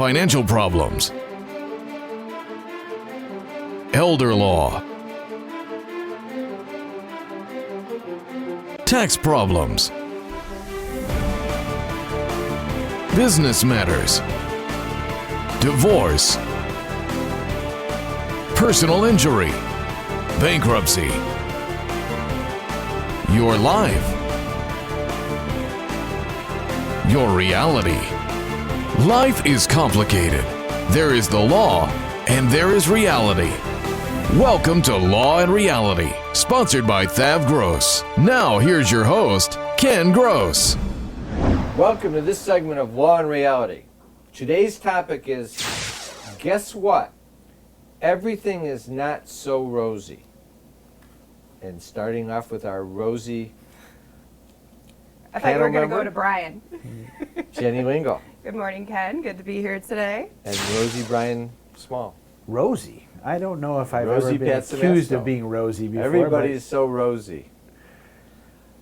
financial problems, elder law, tax problems, business matters, divorce, personal injury, bankruptcy, your life, your reality. Life is complicated. There is the law and there is reality. Welcome to Law and Reality, sponsored by THAV GROSS. Now here's your host, Ken Gross. Welcome to this segment of Law and Reality. Today's topic is, guess what? Everything is not so rosy. And starting off with our Rosy I thought you were going to member, go to Brian. Jenny Lingl, Good morning, Ken. Good to be here today. and Rosy Brian Small. Rosy. I don't know if I've Rosy ever been Pat accused Sebastio. of being rosy before. Everybody's so rosy.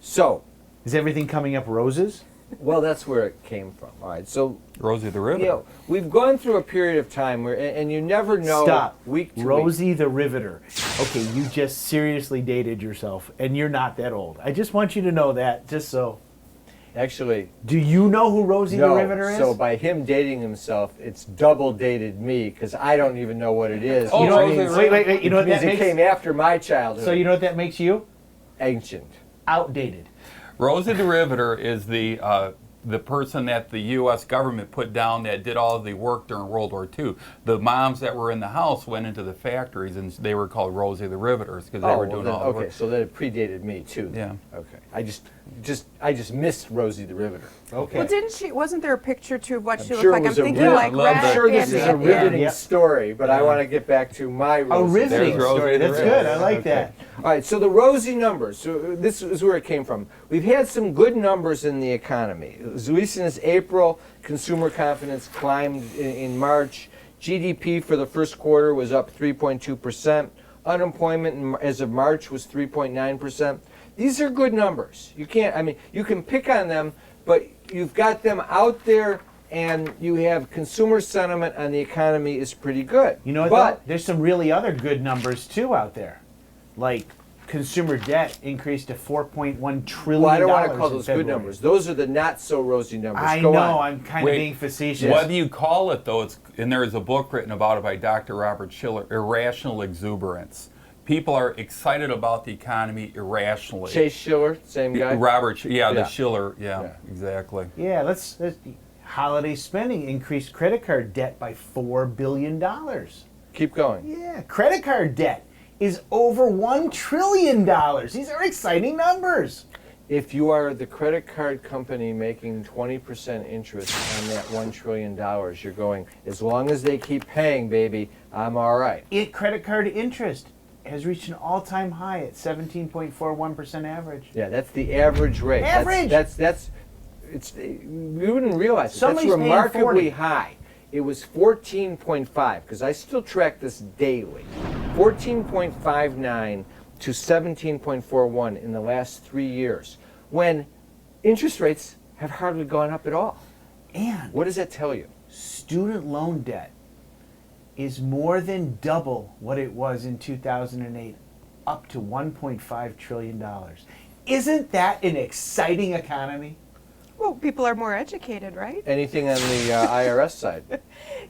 So, but is everything coming up roses? well, that's where it came from. All right, so, Rosy the River. you know, we've gone through a period of time where, and you never know Stop. week to week. Rosy the Riveter. Okay, you just seriously dated yourself, and you're not that old. I just want you to know that, just so. Actually, Do you know who Rosy the no, Riveter is? so by him dating himself, it's double dated me, because I don't even know what it is. Oh, You know Which what, means- wait. You know which what means that it makes? came after my childhood. So you know what that makes you? Ancient. Outdated. Rosy the Riveter is the person that the U.S. government put down that did all of the work during World War II. The moms that were in the house went into the factories, and they were called Rosy the Riveters because they were doing all the okay, work. so that it predated me too. Yeah. Okay. I just missed Rosy the Riveter. Okay. Well, didn't she? Wasn't there a picture to what she I'm looked sure like? it I'm was a thinking real- like love Rat that. I'm sure this is a Bandit. riveting Yep. story, but I want to get back to my Rosy. A riveting There's Rosy story. the That's Riveter. good. I like that. All right, so the Rosy numbers. So this is where it came from. We've had some good numbers in the economy. As recent as April, consumer confidence climbed in March. GDP for the first quarter was up 3.2%. Unemployment as of March was 3.9%. These are good numbers. You can pick on them, but you've got them out there, and you have consumer sentiment on the economy is pretty good. You know what? But though? There's some really other good numbers too out there, like consumer debt increased to $4.1 trillion. well, I don't want to call in those good February. numbers. Those are the not so rosy numbers. I Go know. on. I'm kind Wait, of being facetious. What do you call it, though? And there is a book written about it by Dr. Robert Schiller, Irrational Exuberance. People are excited about the economy irrationally. Chase Schiller, same guy. Yeah, the Yeah. Schiller, yeah, Yeah. exactly. Yeah, let's holiday spending increased credit card debt by $4 billion. Keep going. Yeah, credit card debt is over $1 trillion. These are exciting numbers. If you are the credit card company making 20% interest on that $1 trillion, you're going, as long as they keep paying, baby, I'm all right. Credit card interest has reached an all-time high at 17.41% average. Yeah, that's the average rate. Average? That's we wouldn't realize it. Somebody's That's paying remarkably 40. high. It was 14.5, because I still track this daily. 14.59 to 17.41 in the last 3 years, when interest rates have hardly gone up at all. And What does that tell you? student loan debt is more than double what it was in 2008, up to $1.5 trillion. Isn't that an exciting economy? Well, people are more educated, right? Anything on the IRS side?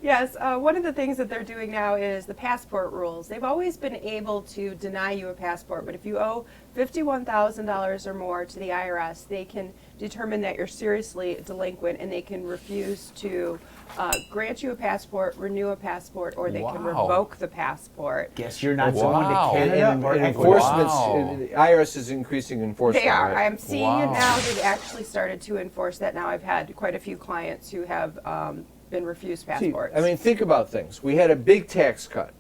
Yes. One of the things that they're doing now is the passport rules. They've always been able to deny you a passport, but if you owe $51,000 or more to the IRS, they can determine that you're seriously delinquent, and they can refuse to grant you a passport, renew a passport, or they can Wow. revoke the passport. Guess you're not Wow. going to And Canada or Ecuador. enforcement's, Wow. the IRS is increasing enforcement. They are. right? I'm seeing it Wow. now. They've actually started to enforce that now. I've had quite a few clients who have been refused See, passports. I mean, think about things. We had a big tax cut.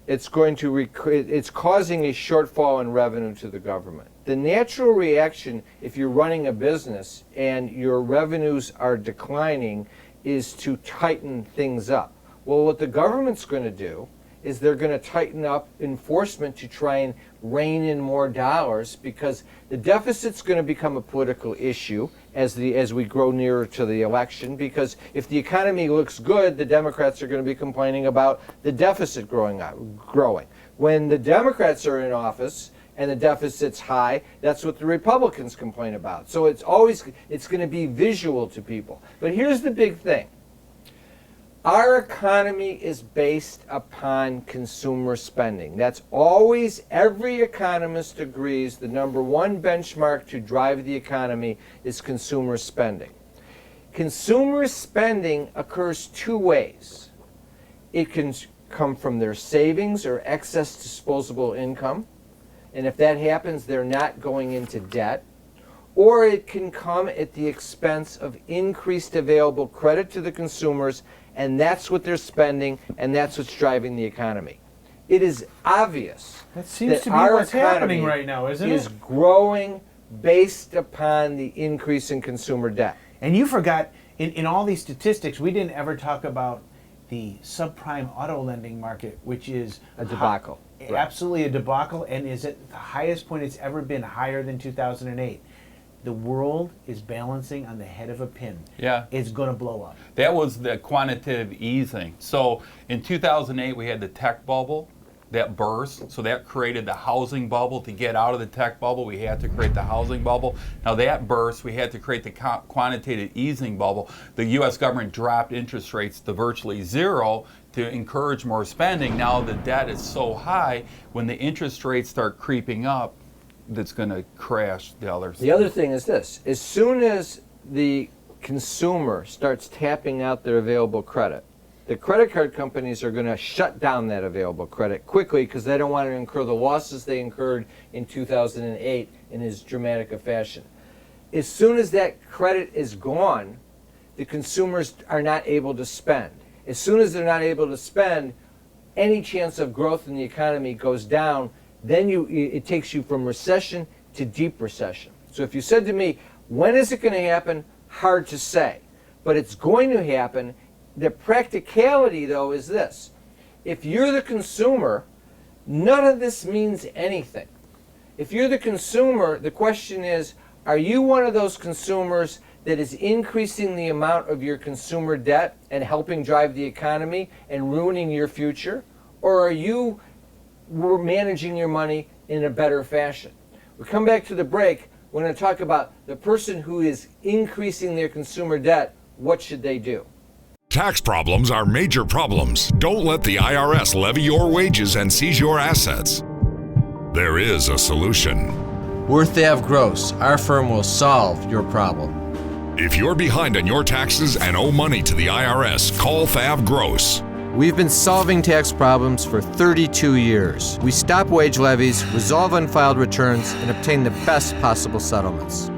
It's going to it's causing a shortfall in revenue to the government. The natural reaction, if you're running a business and your revenues are declining, is to tighten things up. Well, what the government's going to do is they're going to tighten up enforcement to try and rein in more dollars, because the deficit's going to become a political issue as we grow nearer to the election, because if the economy looks good, the Democrats are going to be complaining about the deficit growing. When the Democrats are in office and the deficit's high, that's what the Republicans complain about. So it's going to be visual to people. But here's the big thing. Our economy is based upon consumer spending. That's always, every economist agrees, the number one benchmark to drive the economy is consumer spending. Consumer spending occurs two ways. It can come from their savings or excess disposable income, and if that happens, they're not going into debt. Or it can come at the expense of increased available credit to the consumers, and that's what they're spending, and that's what's driving the economy. It is obvious that seems to be our what's happening economy right now, isn't is it? growing based upon the increase in consumer debt. And you forgot, in all these statistics, we didn't ever talk about the subprime auto lending market, which is A debacle. Absolutely a debacle, and is at the highest point it's ever been, higher than 2008. The world is balancing on the head of a pin. Yeah. It's going to blow up. That was the quantitative easing. So in 2008, we had the tech bubble that burst. So that created the housing bubble. To get out of the tech bubble, we had to create the housing bubble. Now that burst, we had to create the quantitative easing bubble. The U.S. government dropped interest rates to virtually zero to encourage more spending. Now the debt is so high, when the interest rates start creeping up, that's going to crash the others. The other thing is this. As soon as the consumer starts tapping out their available credit, the credit card companies are going to shut down that available credit quickly, because they don't want to incur the losses they incurred in 2008 in as dramatic a fashion. As soon as that credit is gone, the consumers are not able to spend. As soon as they're not able to spend, any chance of growth in the economy goes down. Then it takes you from recession to deep recession. So if you said to me, when is it going to happen? Hard to say. But it's going to happen. The practicality, though, is this. If you're the consumer, none of this means anything. If you're the consumer, the question is, are you one of those consumers that is increasing the amount of your consumer debt and helping drive the economy and ruining your future? Or are you managing your money in a better fashion? We come back to the break. We're going to talk about the person who is increasing their consumer debt. What should they do? Tax problems are major problems. Don't let the IRS levy your wages and seize your assets. There is a solution. We're THAV GROSS. Our firm will solve your problem. If you're behind on your taxes and owe money to the IRS, call THAV GROSS. We've been solving tax problems for 32 years. We stop wage levies, resolve unfiled returns, and obtain the best possible settlements.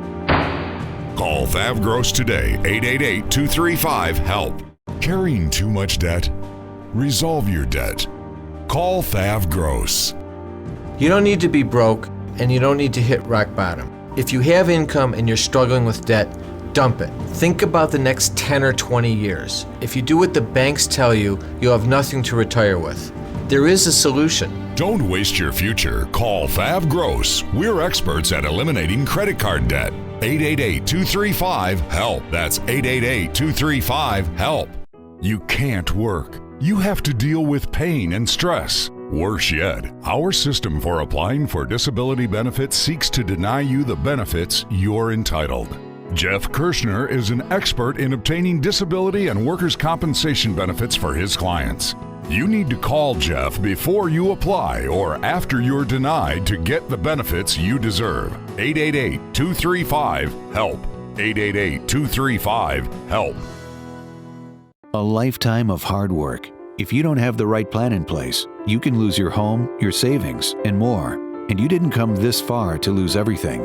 Call THAV GROSS today, 888-235-HELP. Carrying too much debt? Resolve your debt. Call THAV GROSS. You don't need to be broke, and you don't need to hit rock bottom. If you have income and you're struggling with debt, dump it. Think about the next 10 or 20 years. If you do what the banks tell you, you'll have nothing to retire with. There is a solution. Don't waste your future. Call THAV GROSS. We're experts at eliminating credit card debt. 888-235-HELP. That's 888-235-HELP. You can't work. You have to deal with pain and stress. Worse yet, our system for applying for disability benefits seeks to deny you the benefits you're entitled. Jeff Kirshner is an expert in obtaining disability and workers' compensation benefits for his clients. You need to call Jeff before you apply or after you're denied to get the benefits you deserve. 888-235-HELP. 888-235-HELP. A lifetime of hard work. If you don't have the right plan in place, you can lose your home, your savings, and more. And you didn't come this far to lose everything.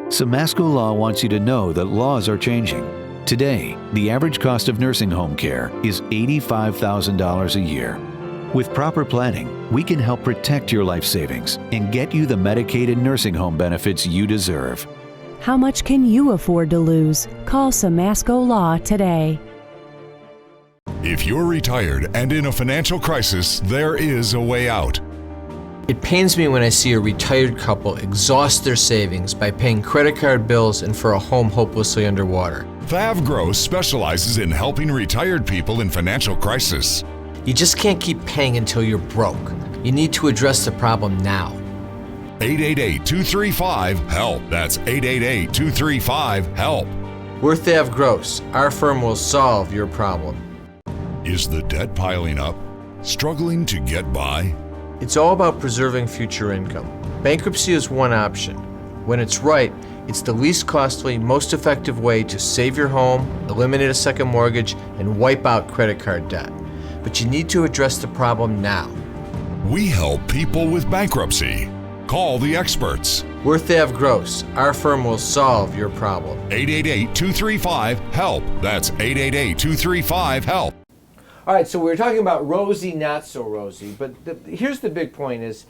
Samasco Law wants you to know that laws are changing. Today, the average cost of nursing home care is $85,000 a year. With proper planning, we can help protect your life savings and get you the Medicaid and nursing home benefits you deserve. How much can you afford to lose? Call Samasco Law today. If you're retired and in a financial crisis, there is a way out. It pains me when I see a retired couple exhaust their savings by paying credit card bills and for a home hopelessly underwater. THAV GROSS specializes in helping retired people in financial crisis. You just can't keep paying until you're broke. You need to address the problem now. 888-235-HELP. That's 888-235-HELP. We're THAV Gross. Our firm will solve your problem. Is the debt piling up? Struggling to get by? It's all about preserving future income. Bankruptcy is one option. When it's right, it's the least costly, most effective way to save your home, eliminate a second mortgage, and wipe out credit card debt. But you need to address the problem now. We help people with bankruptcy. Call the experts. We're THAV Gross. Our firm will solve your problem. 888-235-HELP. That's 888-235-HELP. All right, so we were talking about Rosy, not so rosy, but here's the big point is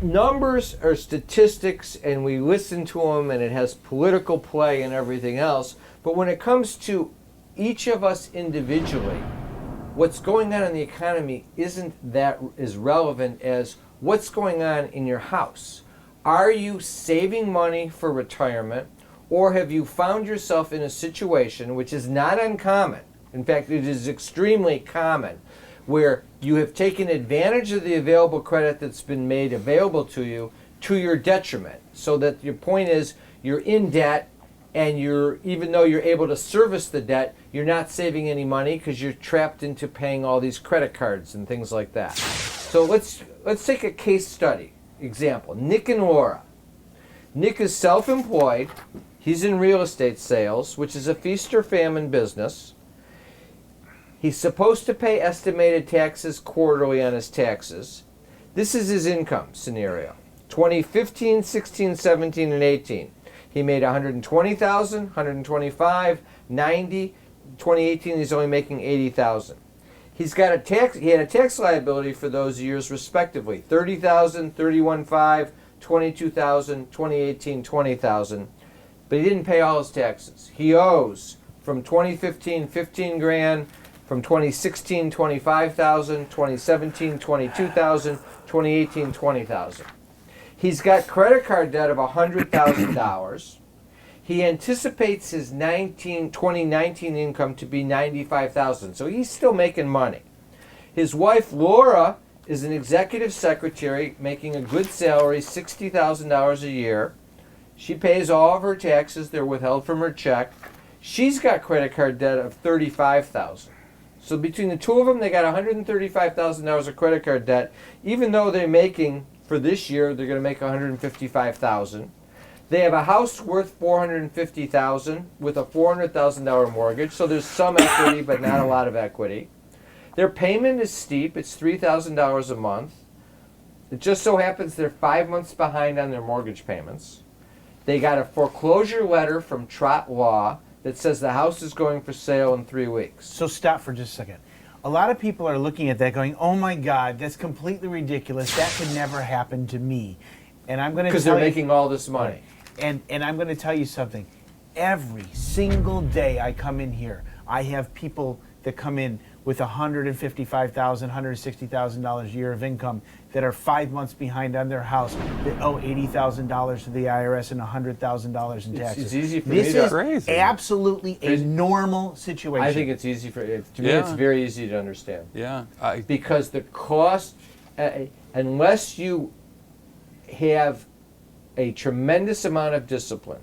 numbers are statistics and we listen to them and it has political play and everything else, but when it comes to each of us individually, what's going on in the economy isn't that as relevant as what's going on in your house. Are you saving money for retirement, or have you found yourself in a situation, which is not uncommon, in fact, it is extremely common, where you have taken advantage of the available credit that's been made available to you to your detriment. So that your point is you're in debt and even though you're able to service the debt, you're not saving any money because you're trapped into paying all these credit cards and things like that. So let's take a case study example. Nick and Laura. Nick is self-employed. He's in real estate sales, which is a feast or famine business. He's supposed to pay estimated taxes quarterly on his taxes. This is his income scenario. 2015, 16, 17, and 18. He made $120,000, $125,000, $90,000. 2018, he's only making $80,000. He had a tax liability for those years respectively. $30,000, $31,500, $22,000, 2018, $20,000. But he didn't pay all his taxes. He owes from 2015, $15,000. From 2016, $25,000, 2017, $22,000, 2018, $20,000. He's got credit card debt of $100,000. He anticipates his 2019 income to be $95,000, so he's still making money. His wife, Laura, is an executive secretary making a good salary, $60,000 a year. She pays all of her taxes. They're withheld from her check. She's got credit card debt of $35,000. So between the two of them, they got $135,000 of credit card debt, even though they're making, for this year, they're going to make $155,000. They have a house worth $450,000 with a $400,000 mortgage, so there's some equity, but not a lot of equity. Their payment is steep. It's $3,000 a month. It just so happens they're 5 months behind on their mortgage payments. They got a foreclosure letter from Trot Law that says the house is going for sale in 3 weeks. So stop for just a second. A lot of people are looking at that going, oh my God, that's completely ridiculous. That could never happen to me. And I'm going to because they're making all this money. And I'm going to tell you something. Every single day I come in here, I have people that come in with $155,000, $160,000 a year of income that are 5 months behind on their house that owe $80,000 to the IRS and $100,000 in taxes. It's easy for this me to... is crazy. Absolutely a normal situation. I think it's easy for... To me, it's very easy to understand. Yeah. Because the cost, unless you have a tremendous amount of discipline,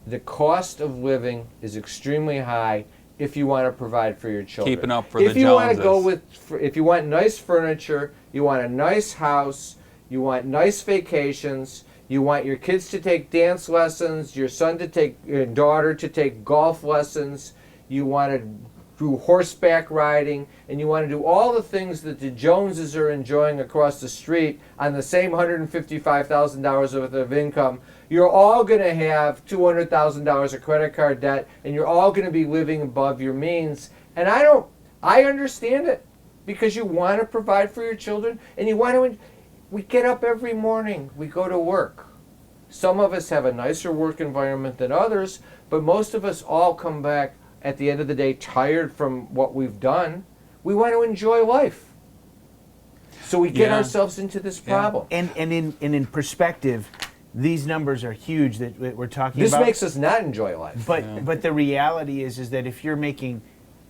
the cost of living is extremely high if you want to provide for your children. Keeping up for the Joneses. If you want nice furniture, you want a nice house, you want nice vacations, you want your kids to take dance lessons, your daughter to take golf lessons, you want to do horseback riding, and you want to do all the things that the Joneses are enjoying across the street on the same $155,000 worth of income, you're all going to have $200,000 of credit card debt, and you're all going to be living above your means. And I understand it, because you want to provide for your children, and you want to. We get up every morning, we go to work. Some of us have a nicer work environment than others, but most of us all come back at the end of the day tired from what we've done. We want to enjoy life. So we get Yeah. ourselves into this problem. And in perspective, these numbers are huge that we're talking This about. makes us not enjoy life. But the reality is that if you're making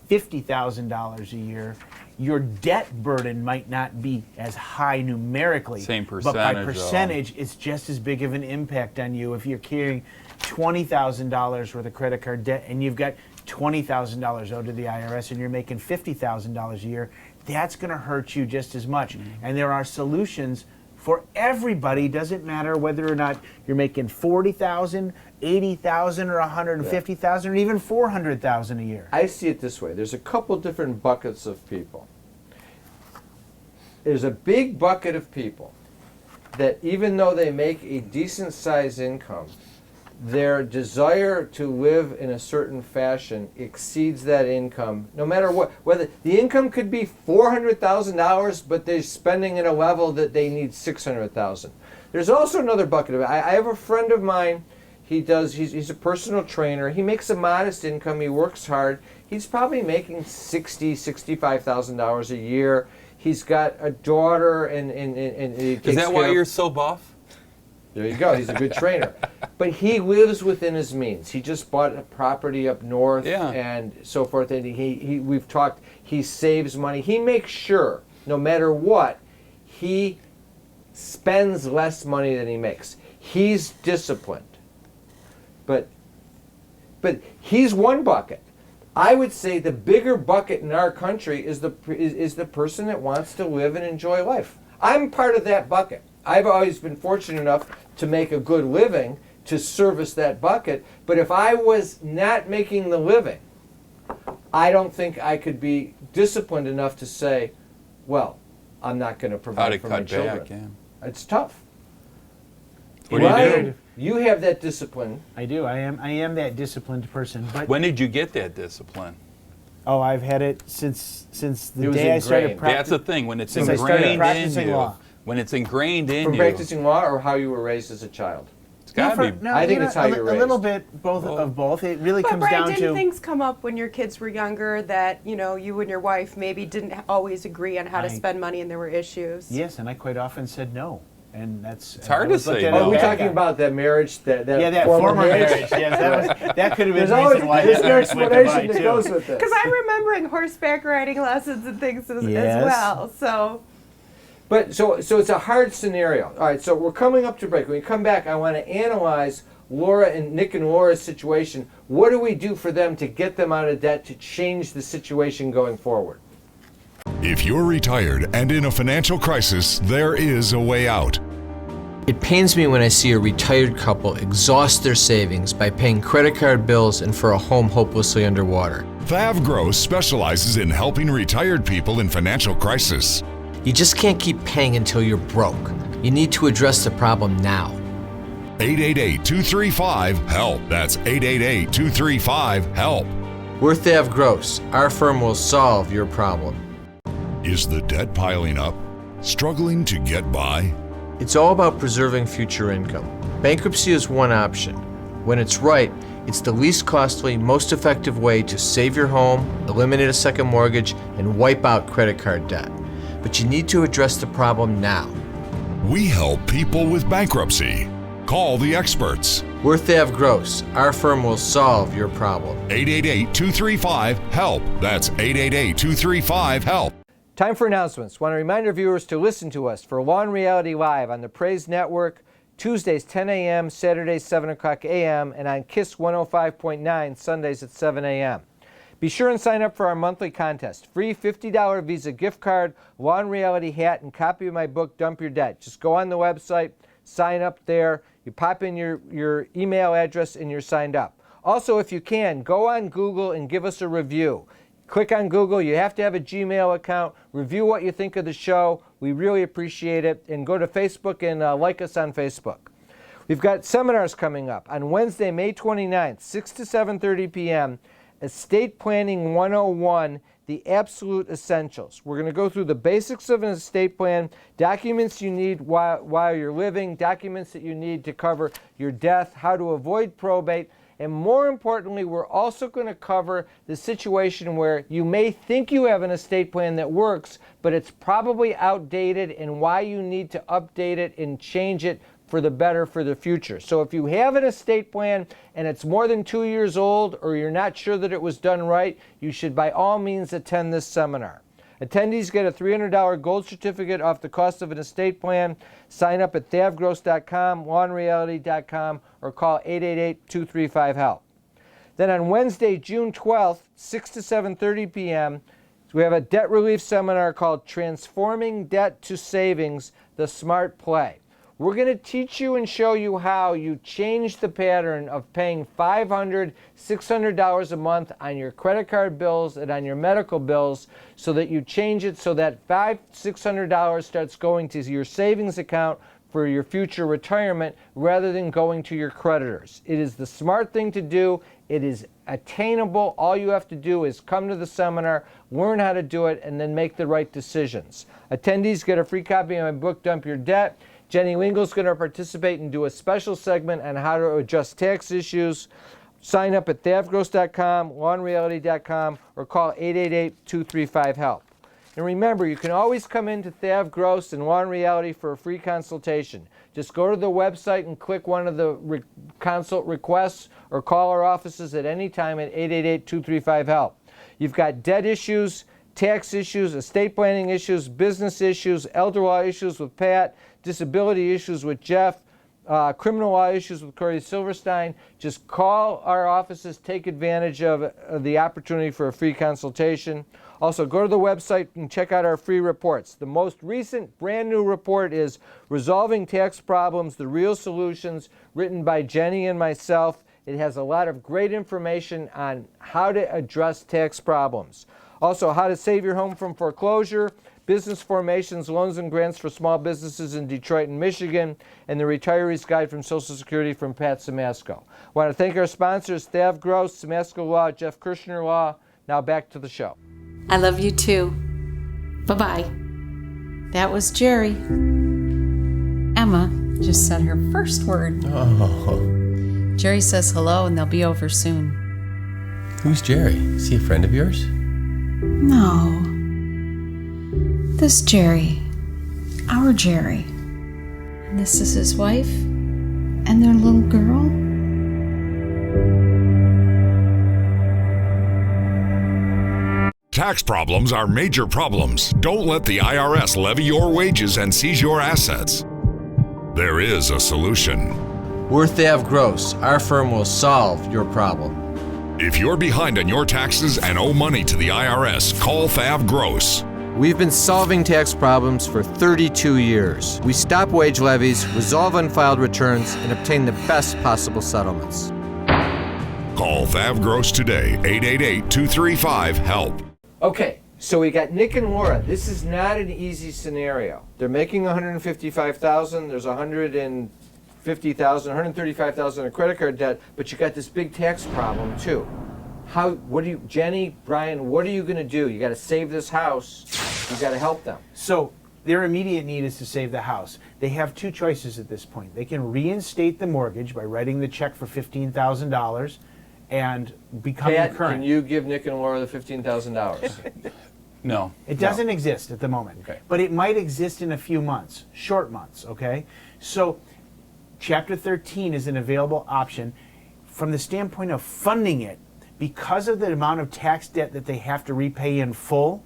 $50,000 a year, your debt burden might not be as high numerically. Same But by percentage, though. percentage, it's just as big of an impact on you if you're carrying $20,000 worth of credit card debt and you've got $20,000 owed to the IRS and you're making $50,000 a year. That's going to hurt you just as much. And there are solutions for everybody. Doesn't matter whether or not you're making $40,000, $80,000, or $150,000, or even $400,000 a year. I see it this way. There's a couple different buckets of people. There's a big bucket of people that even though they make a decent sized income, their desire to live in a certain fashion exceeds that income, no matter what. Whether the income could be $400,000, but they're spending at a level that they need $600,000. There's also another bucket of it. I have a friend of mine. He's a personal trainer. He makes a modest income. He works hard. He's probably making $65,000 a year. He's got a daughter, and he takes Is that care why of- you're so buff? There you go. He's a good trainer. But he lives within his means. He just bought a property up north and so forth. And we've talked, he saves money. He makes sure, no matter what, he spends less money than he makes. He's disciplined. But he's one bucket. I would say the bigger bucket in our country is the person that wants to live and enjoy life. I'm part of that bucket. I've always been fortunate enough to make a good living to service that bucket. But if I was not making the living, I don't think I could be disciplined enough to say, well, I'm not going to provide for my children. Back, yeah. It's tough. What do you Ryan, do? you have that discipline. I do. I am that disciplined person. But When did you get that discipline? oh, I've had it since the It was day I started ingrained. That's the thing, when it's Since I started ingrained in practicing you. law. When it's ingrained in From you, practicing law or how you were raised as a child? it's got to be. I think it's how you're a little raised. bit of both. It really But comes Brian, down didn't to things come up when your kids were younger that, you know, you and your wife maybe didn't always agree on how to I- spend money and there were issues? yes, and I quite often said no, and that's It's hard I was to looked say at no. as Are a we bad talking guy. about that marriage? That that former marriage? Yes, that could have been There's the always reason why there's that an marriage went explanation by, that too. goes with this. Because I'm remembering horseback riding lessons and things as Yes. well. So But so it's a hard scenario. All right, so we're coming up to break. When we come back, I want to analyze Nick and Laura's situation. What do we do for them to get them out of debt to change the situation going forward? If you're retired and in a financial crisis, there is a way out. It pains me when I see a retired couple exhaust their savings by paying credit card bills and for a home hopelessly underwater. THAV GROSS specializes in helping retired people in financial crisis. You just can't keep paying until you're broke. You need to address the problem now. 888-235-HELP. That's 888-235-HELP. We're THAV Gross. Our firm will solve your problem. Is the debt piling up? Struggling to get by? It's all about preserving future income. Bankruptcy is one option. When it's right, it's the least costly, most effective way to save your home, eliminate a second mortgage, and wipe out credit card debt. But you need to address the problem now. We help people with bankruptcy. Call the experts. We're THAV Gross. Our firm will solve your problem. 888-235-HELP. That's 888-235-HELP. Time for announcements. Want to remind our viewers to listen to us for Law and Reality Live on the Praise Network, Tuesdays 10 a.m., Saturdays 7 o'clock a.m., and on KISS 105.9, Sundays at 7 a.m. Be sure and sign up for our monthly contest. Free $50 Visa gift card, Law and Reality hat, and copy of my book, Dump Your Debt. Just go on the website, sign up there. You pop in your email address, and you're signed up. Also, if you can, go on Google and give us a review. Click on Google. You have to have a Gmail account. Review what you think of the show. We really appreciate it. And go to Facebook and like us on Facebook. We've got seminars coming up on Wednesday, May 29th, 6 to 7:30 p.m. Estate Planning 101, the absolute essentials. We're going to go through the basics of an estate plan, documents you need while you're living, documents that you need to cover your death, how to avoid probate, and more importantly, we're also going to cover the situation where you may think you have an estate plan that works, but it's probably outdated, and why you need to update it and change it for the better for the future. So if you have an estate plan and it's more than 2 years old, or you're not sure that it was done right, you should by all means attend this seminar. Attendees get a $300 gold certificate off the cost of an estate plan. Sign up at thavgross.com, lawandreality.com, or call 888-235-HELP. Then on Wednesday, June 12th, 6 to 7:30 p.m., we have a debt relief seminar called Transforming Debt to Savings, the Smart Play. We're going to teach you and show you how you change the pattern of paying $500, $600 a month on your credit card bills and on your medical bills, so that you change it so that $500, $600 starts going to your savings account for your future retirement rather than going to your creditors. It is the smart thing to do. It is attainable. All you have to do is come to the seminar, learn how to do it, and then make the right decisions. Attendees get a free copy of my book, Dump Your Debt. Jenny Lingl is going to participate and do a special segment on how to adjust tax issues. Sign up at thavgross.com, lawandreality.com, or call 888-235-HELP. And remember, you can always come into THAV Gross and Law and Reality for a free consultation. Just go to the website and click one of the consult requests, or call our offices at any time at 888-235-HELP. You've got debt issues, tax issues, estate planning issues, business issues, elder law issues with Pat, disability issues with Jeff, criminal law issues with Corey Silverstein. Just call our offices, take advantage of the opportunity for a free consultation. Also, go to the website and check out our free reports. The most recent brand new report is Resolving Tax Problems, the Real Solutions, written by Jenny and myself. It has a lot of great information on how to address tax problems. Also, how to save your home from foreclosure, business formations, loans and grants for small businesses in Detroit and Michigan, and the Retiree's Guide from Social Security from Pat Simasko. I want to thank our sponsors, THAV Gross, Simasko Law, Jeff Kirshner Law. Now back to the show. I love you too. Bye-bye. That was Jerry. Emma just said her first word. Oh. Jerry says hello and they'll be over soon. Who's Jerry? Is he a friend of yours? No. This Jerry. Our Jerry. And this is his wife and their little girl. Tax problems are major problems. Don't let the IRS levy your wages and seize your assets. There is a solution. We're THAV Gross. Our firm will solve your problem. If you're behind on your taxes and owe money to the IRS, call THAV Gross. We've been solving tax problems for 32 years. We stop wage levies, resolve unfiled returns, and obtain the best possible settlements. Call THAV Gross today, 888-235-HELP. Okay, so we got Nick and Laura. This is not an easy scenario. They're making $155,000. There's $150,000, $135,000 in credit card debt, but you got this big tax problem too. Jenny, Brian, what are you going to do? You got to save this house. You got to help them. So their immediate need is to save the house. They have two choices at this point. They can reinstate the mortgage by writing the check for $15,000 and becoming Pat, current. Can you give Nick and Laura the $15,000? No. It doesn't exist at the moment, Okay. but it might exist in a few months, short months, okay? So Chapter 13 is an available option from the standpoint of funding it. Because of the amount of tax debt that they have to repay in full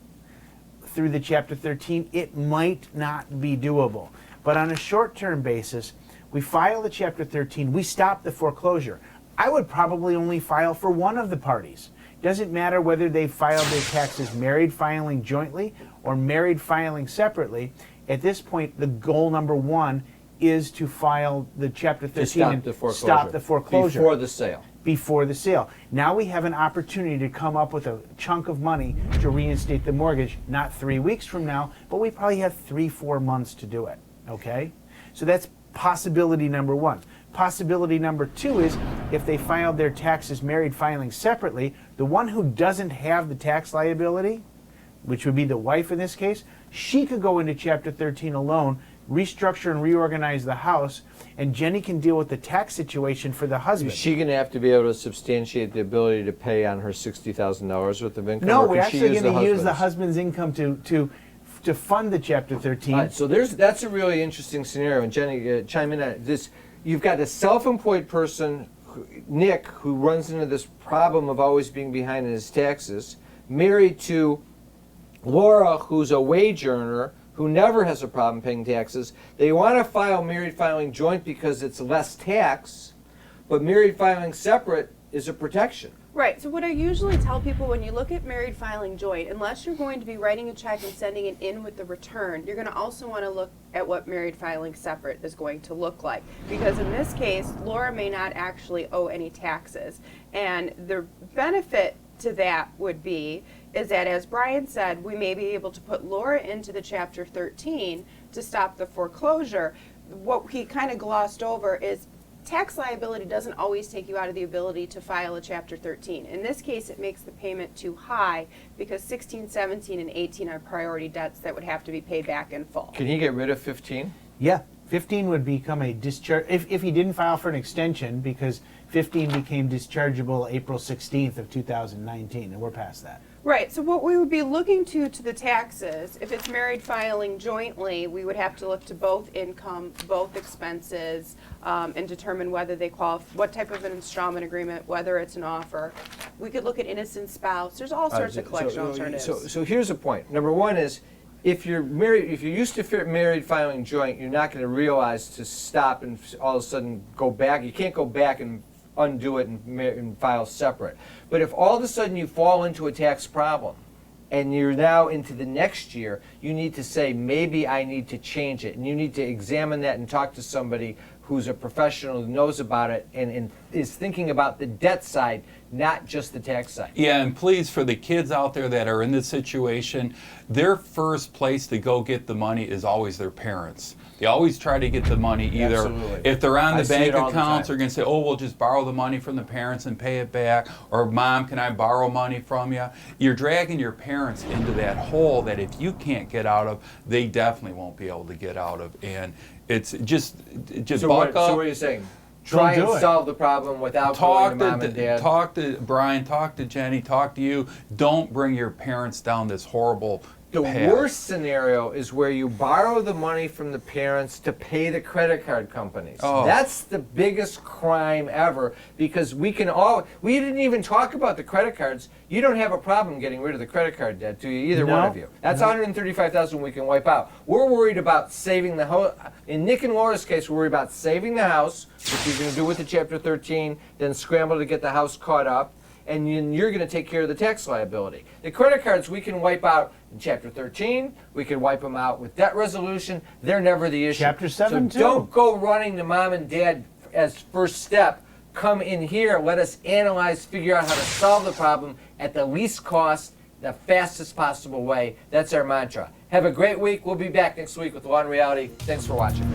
through the Chapter 13, it might not be doable. But on a short-term basis, we file the Chapter 13, we stop the foreclosure. I would probably only file for one of the parties. Doesn't matter whether they filed their taxes married filing jointly or married filing separately. At this point, the goal number one is to file the Chapter 13 and stop the foreclosure. Before the sale. Before the sale. Now we have an opportunity to come up with a chunk of money to reinstate the mortgage, not 3 weeks from now, but we probably have 3-4 months to do it, okay? So that's possibility number one. Possibility number two is if they filed their taxes married filing separately, the one who doesn't have the tax liability which would be the wife in this case, she could go into Chapter 13 alone, restructure and reorganize the house, and Jenny can deal with the tax situation for the husband. Is she going to have to be able to substantiate the ability to pay on her $60,000 worth of income? No, or we're can actually she going to use the husband's? husband's income to fund the Chapter 13. All right, so that's a really interesting scenario. And Jenny, chime in on this. You've got a self-employed person, Nick, who runs into this problem of always being behind in his taxes, married to Laura, who's a wage earner, who never has a problem paying taxes. They want to file married filing joint because it's less tax, but married filing separate is a protection. Right, so what I usually tell people when you look at married filing joint, unless you're going to be writing a check and sending it in with the return, you're going to also want to look at what married filing separate is going to look like. Because in this case, Laura may not actually owe any taxes. And the benefit to that would be is that, as Brian said, we may be able to put Laura into the Chapter 13 to stop the foreclosure. What he kind of glossed over is tax liability doesn't always take you out of the ability to file a Chapter 13. In this case, it makes the payment too high because 16, 17, and 18 are priority debts that would have to be paid back in full. Can he get rid of 15? Yeah, 15 would become a discharge, if he didn't file for an extension, because 15 became dischargeable April 16th of 2019, and we're past that. Right, so what we would be looking to the taxes, if it's married filing jointly, we would have to look to both income, both expenses, and determine whether they qualify, what type of an installment agreement, whether it's an offer. We could look at innocent spouse. There's all sorts of collection alternatives. So here's a point. Number one is, if you're married, if you're used to married filing joint, you're not going to realize to stop and all of a sudden go back. You can't go back and undo it and file separate. But if all of a sudden you fall into a tax problem and you're now into the next year, you need to say, maybe I need to change it. And you need to examine that and talk to somebody who's a professional who knows about it and is thinking about the debt side, not just the tax side. Yeah, and please, for the kids out there that are in this situation, their first place to go get the money is always their parents. They always try to get the money either. Absolutely. If they're on the bank accounts, the they're going to say, oh, we'll just borrow the money from the parents and pay it back. Or, Mom, can I borrow money from you? You're dragging your parents into that hole that if you can't get out of, they definitely won't be able to get out of. And it's just So buck up. So what are you saying? Try and solve the problem without going to mom and dad. Talk to Brian, talk to Jenny, talk to you. Don't bring your parents down this horrible The path. worst scenario is where you borrow the money from the parents to pay the credit card companies. Oh. That's the biggest crime ever, because we didn't even talk about the credit cards. You don't have a problem getting rid of the credit card debt, do you? Either one of you. That's $135,000 we can wipe out. We're worried about saving the house. In Nick and Laura's case, we're worried about saving the house, which you're going to do with the Chapter 13, then scramble to get the house caught up, and you're going to take care of the tax liability. The credit cards we can wipe out in Chapter 13. We can wipe them out with debt resolution. They're never the issue. Chapter 7 so too. Don't go running to mom and dad as first step. Come in here. Let us analyze, figure out how to solve the problem at the least cost, the fastest possible way. That's our mantra. Have a great week. We'll be back next week with Law and Reality. Thanks for watching.